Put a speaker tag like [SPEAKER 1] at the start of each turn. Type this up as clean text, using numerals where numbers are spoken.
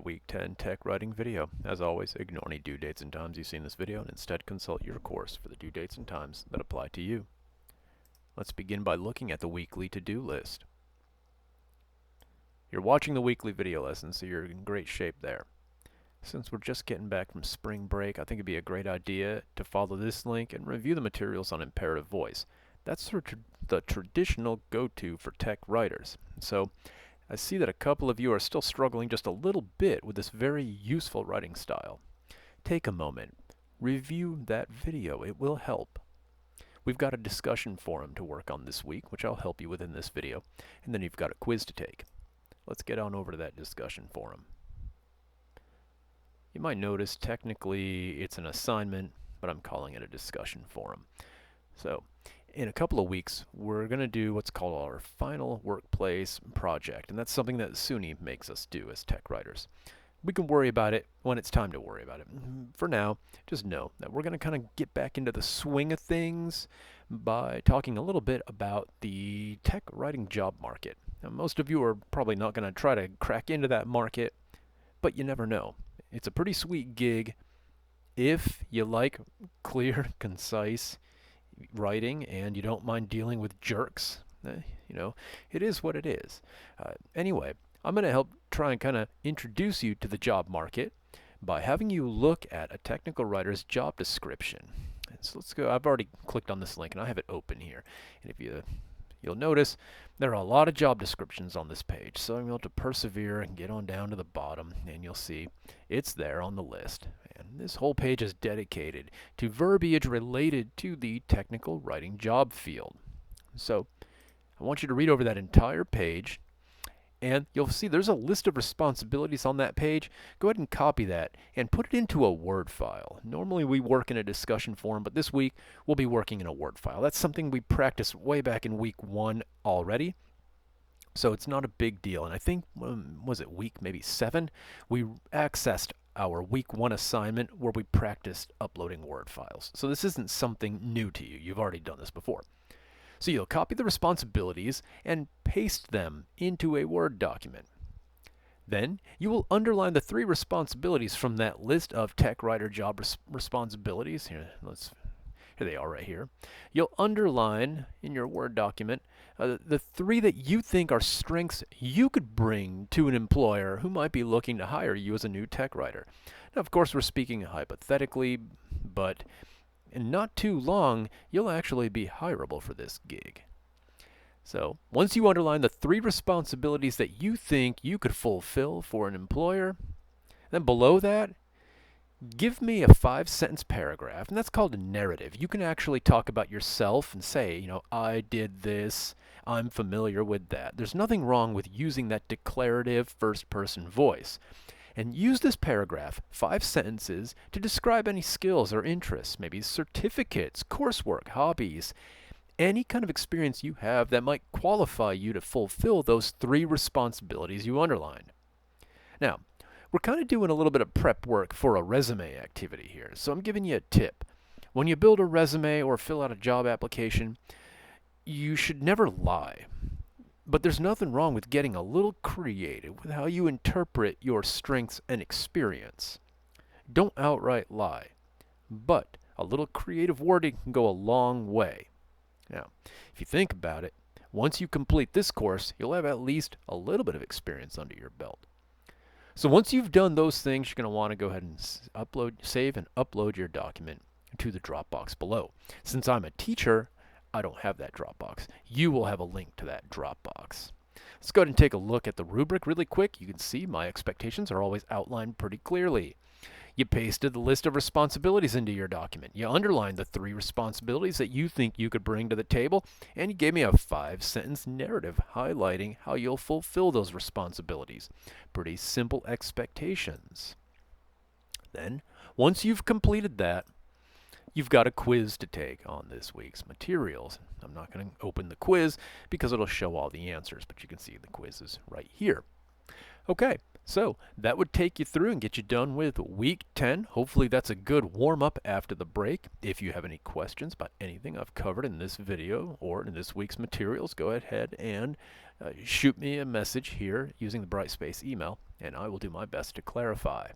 [SPEAKER 1] Week 10 Tech Writing video. As always, ignore any due dates and times you see in this video and instead consult your course for the due dates and times that apply to you. Let's begin by looking at the weekly to-do list. You're watching the weekly video lesson, so you're in great shape there. Since we're just getting back from spring break, I think it'd be a great idea to follow this link and review the materials on imperative voice. That's the traditional go-to for tech writers. So I see that a couple of you are still struggling just a little bit with this very useful writing style. Take a moment, review that video, it will help. We've got a discussion forum to work on this week, which I'll help you with in this video, and then you've got a quiz to take. Let's get on over to that discussion forum. You might notice technically it's an assignment, but I'm calling it a discussion forum. So, in a couple of weeks, we're going to do what's called our final workplace project, and that's something that SUNY makes us do as tech writers. We can worry about it when it's time to worry about it. For now, just know that we're going to kind of get back into the swing of things by talking a little bit about the tech writing job market. Now, most of you are probably not going to try to crack into that market, but you never know. It's a pretty sweet gig if you like clear, concise writing and you don't mind dealing with jerks. It is what it is. Anyway, I'm going to help try and kind of introduce you to the job market by having you look at a technical writer's job description. So let's go. I've already clicked on this link and I have it open here. And if you'll notice there are a lot of job descriptions on this page, so I'm able to persevere and get on down to the bottom, and you'll see it's there on the list. And this whole page is dedicated to verbiage related to the technical writing job field. So I want you to read over that entire page, and you'll see there's a list of responsibilities on that page. Go ahead and copy that and put it into a Word file. Normally we work in a discussion forum, but this week we'll be working in a Word file. That's something we practiced way back in week 1 already, so it's not a big deal. And I think, was it week maybe 7, we accessed our week 1 assignment where we practiced uploading Word files. So this isn't something new to you. You've already done this before. So you'll copy the responsibilities and paste them into a Word document. Then you will underline the 3 responsibilities from that list of tech writer job responsibilities. Here they are right here. You'll underline in your Word document the 3 that you think are strengths you could bring to an employer who might be looking to hire you as a new tech writer. Now, of course, we're speaking hypothetically, but in not too long, you'll actually be hireable for this gig. So, once you underline the 3 responsibilities that you think you could fulfill for an employer, then below that, give me a 5-sentence paragraph, and that's called a narrative. You can actually talk about yourself and say, I did this, I'm familiar with that. There's nothing wrong with using that declarative first-person voice. And use this paragraph, 5 sentences, to describe any skills or interests, maybe certificates, coursework, hobbies, any kind of experience you have that might qualify you to fulfill those 3 responsibilities you underlined. Now, we're kind of doing a little bit of prep work for a resume activity here, so I'm giving you a tip. When you build a resume or fill out a job application, you should never lie. But there's nothing wrong with getting a little creative with how you interpret your strengths and experience. Don't outright lie, but a little creative wording can go a long way. Now, if you think about it, once you complete this course, you'll have at least a little bit of experience under your belt. So once you've done those things, you're going to want to go ahead and save and upload your document to the Dropbox below. Since I'm a teacher, I don't have that Dropbox. You will have a link to that Dropbox. Let's go ahead and take a look at the rubric really quick. You can see my expectations are always outlined pretty clearly. You pasted the list of responsibilities into your document. You underlined the 3 responsibilities that you think you could bring to the table, and you gave me a 5-sentence narrative highlighting how you'll fulfill those responsibilities. Pretty simple expectations. Then, once you've completed that, you've got a quiz to take on this week's materials. I'm not going to open the quiz because it'll show all the answers, but you can see the quiz is right here. Okay, So that would take you through and get you done with week 10. Hopefully that's a good warm-up after the break. If you have any questions about anything I've covered in this video or in this week's materials, go ahead and shoot me a message here using the Brightspace email, and I will do my best to clarify.